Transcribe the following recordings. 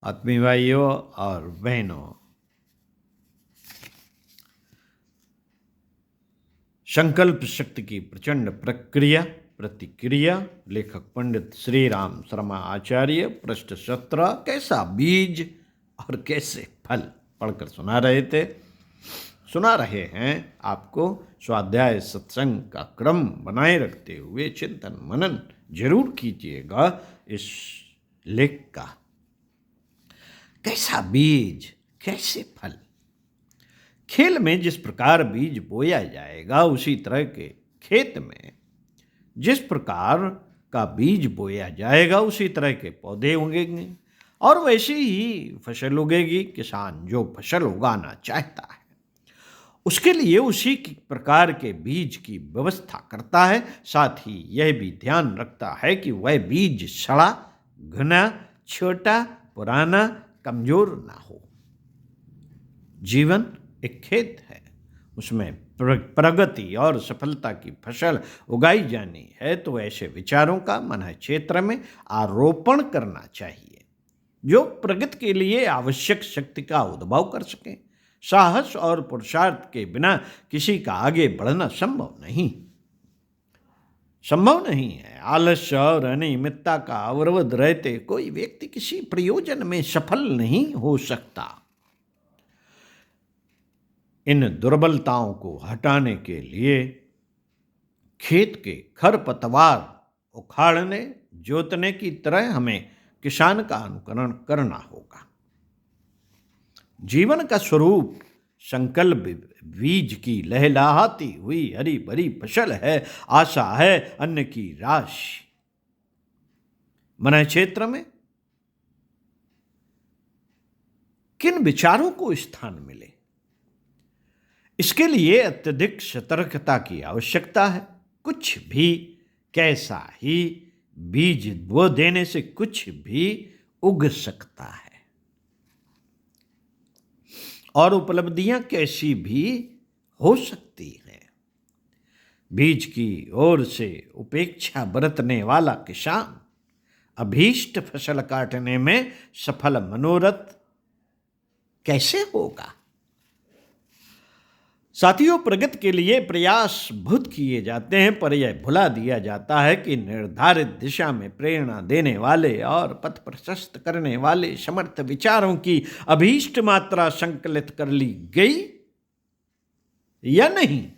आत्मीय भाइयों और बहनों, संकल्प शक्ति की प्रचंड प्रक्रिया प्रतिक्रिया। लेखक पंडित श्री राम शर्मा आचार्य। पृष्ठ 17। कैसा बीज और कैसे फल पढ़कर सुना रहे हैं आपको। स्वाध्याय सत्संग का क्रम बनाए रखते हुए चिंतन मनन जरूर कीजिएगा इस लेख का। कैसा बीज कैसे फल। खेल में जिस प्रकार बीज बोया जाएगा, उसी तरह के खेत में जिस प्रकार का बीज बोया जाएगा, उसी तरह के पौधे उगेंगे और वैसे ही फसल उगेगी। किसान जो फसल उगाना चाहता है, उसके लिए उसी प्रकार के बीज की व्यवस्था करता है। साथ ही यह भी ध्यान रखता है कि वह बीज सड़ा, घना, छोटा, पुराना, कमजोर ना हो। जीवन एक खेत है, उसमें प्रगति और सफलता की फसल उगाई जानी है, तो ऐसे विचारों का मन क्षेत्र में आरोपण करना चाहिए जो प्रगति के लिए आवश्यक शक्ति का उद्भव कर सके। साहस और पुरुषार्थ के बिना किसी का आगे बढ़ना संभव नहीं है। आलस्य और अनियमितता का अवरोध रहते कोई व्यक्ति किसी प्रयोजन में सफल नहीं हो सकता। इन दुर्बलताओं को हटाने के लिए खेत के खरपतवार उखाड़ने जोतने की तरह हमें किसान का अनुकरण करना होगा। जीवन का स्वरूप संकल्प बीज की लहलहाती हुई हरी भरी फसल है। आशा है अन्न की राशि। मन क्षेत्र में किन विचारों को स्थान मिले, इसके लिए अत्यधिक सतर्कता की आवश्यकता है। कुछ भी कैसा ही बीज बो देने से कुछ भी उग सकता है और उपलब्धियां कैसी भी हो सकती हैं। बीज की ओर से उपेक्षा बरतने वाला किसान अभीष्ट फसल काटने में सफल मनोरथ कैसे होगा। साथियों, प्रगति के लिए प्रयास बहुत किए जाते हैं, पर यह भुला दिया जाता है कि निर्धारित दिशा में प्रेरणा देने वाले और पथ प्रशस्त करने वाले समर्थ विचारों की अभीष्ट मात्रा संकलित कर ली गई या नहीं।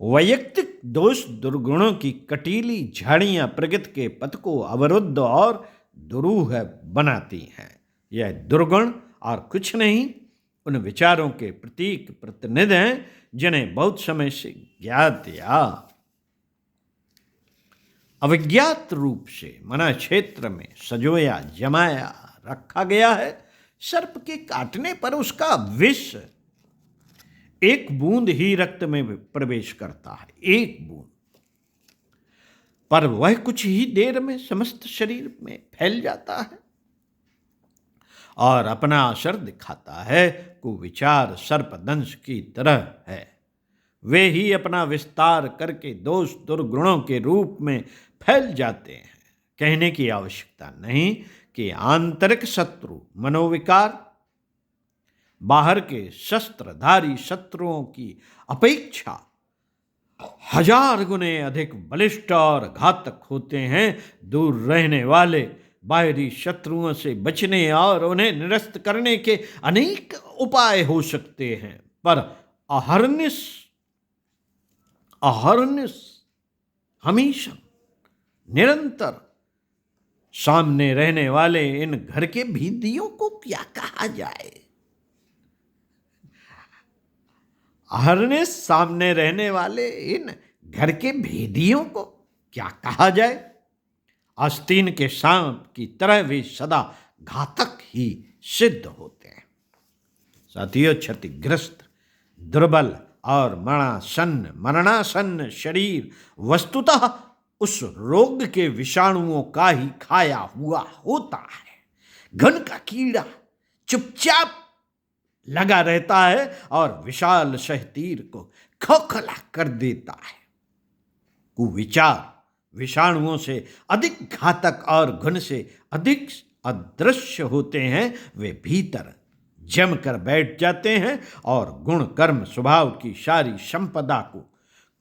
वैयक्तिक दोष दुर्गुणों की कटीली झाड़ियां प्रगति के पथ को अवरुद्ध और दुरूह बनाती हैं। यह दुर्गुण और कुछ नहीं, उन विचारों के प्रतीक प्रतिनिधि हैं जिन्हें बहुत समय से ज्ञात या अविज्ञात रूप से मन क्षेत्र में सजोया जमाया रखा गया है। सर्प के काटने पर उसका विष एक बूंद ही रक्त में प्रवेश करता है, एक बूंद, पर वह कुछ ही देर में समस्त शरीर में फैल जाता है और अपना असर दिखाता है। कुविचार सर्पदंश की तरह है, वे ही अपना विस्तार करके दोष दुर्गुणों के रूप में फैल जाते हैं। कहने की आवश्यकता नहीं कि आंतरिक शत्रु मनोविकार बाहर के शस्त्रधारी शत्रुओं की अपेक्षा 1000 गुने अधिक बलिष्ठ और घातक होते हैं। दूर रहने वाले बाहरी शत्रुओं से बचने और उन्हें निरस्त करने के अनेक उपाय हो सकते हैं, पर अहर्निश हमेशा निरंतर सामने रहने वाले इन घर के भेदियों को क्या कहा जाए। अहर्निश सामने रहने वाले इन घर के भेदियों को क्या कहा जाए। आस्तीन के सांप की तरह वे सदा घातक ही सिद्ध होते हैं। साथियों, क्षतिग्रस्त, दुर्बल और मरणासन्न शरीर वस्तुतः उस रोग के विषाणुओं का ही खाया हुआ होता है। घन का कीड़ा चुपचाप लगा रहता है और विशाल शहतीर को खोखला कर देता है। कुविचार विषाणुओं से अधिक घातक और घुन से अधिक अदृश्य होते हैं वे भीतर जमकर बैठ जाते हैं और गुण कर्म स्वभाव की सारी संपदा को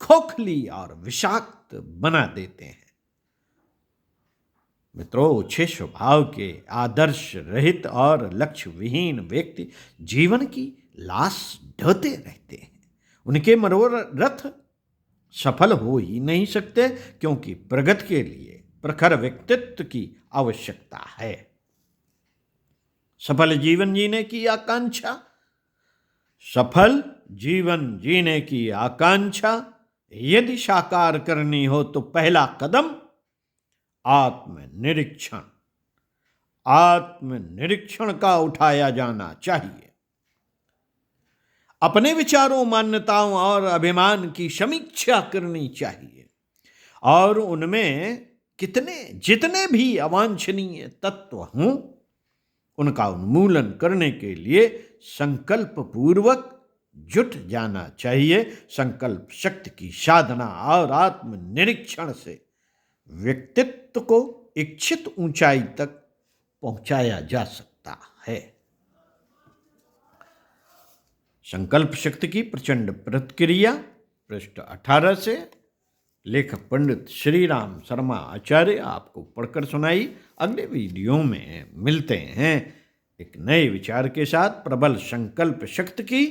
खोखली और विषाक्त बना देते हैं। मित्रों, ओछे स्वभाव के आदर्श रहित और लक्ष्य विहीन व्यक्ति जीवन की लाश ढोते रहते हैं। उनके मनोरथ सफल हो ही नहीं सकते, क्योंकि प्रगति के लिए प्रखर व्यक्तित्व की आवश्यकता है। सफल जीवन जीने की आकांक्षा, सफल जीवन जीने की आकांक्षा यदि साकार करनी हो तो पहला कदम आत्मनिरीक्षण, आत्मनिरीक्षण का उठाया जाना चाहिए। अपने विचारों, मान्यताओं और अभिमान की समीक्षा करनी चाहिए और उनमें जितने भी अवांछनीय तत्व हों उनका उन्मूलन करने के लिए संकल्प पूर्वक जुट जाना चाहिए। संकल्प शक्ति की साधना और आत्मनिरीक्षण से व्यक्तित्व को इच्छित ऊंचाई तक पहुंचाया जा सकता है। संकल्प शक्ति की प्रचंड प्रतिक्रिया पृष्ठ 18 से लेखक पंडित श्री राम शर्मा आचार्य आपको पढ़कर सुनाई। अगले वीडियो में मिलते हैं एक नए विचार के साथ। प्रबल संकल्प शक्ति की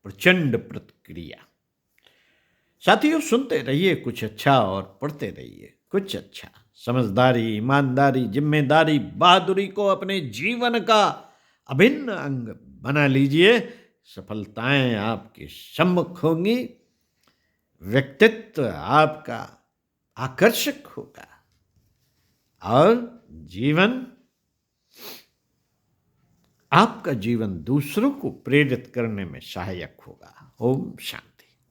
प्रचंड प्रतिक्रिया। साथियों, सुनते रहिए कुछ अच्छा और पढ़ते रहिए कुछ अच्छा। समझदारी, ईमानदारी, जिम्मेदारी, बहादुरी को अपने जीवन का अभिन्न अंग बना लीजिए। सफलताएं आपके सम्मुख होंगी, व्यक्तित्व आपका आकर्षक होगा और आपका जीवन दूसरों को प्रेरित करने में सहायक होगा। ओम शांति।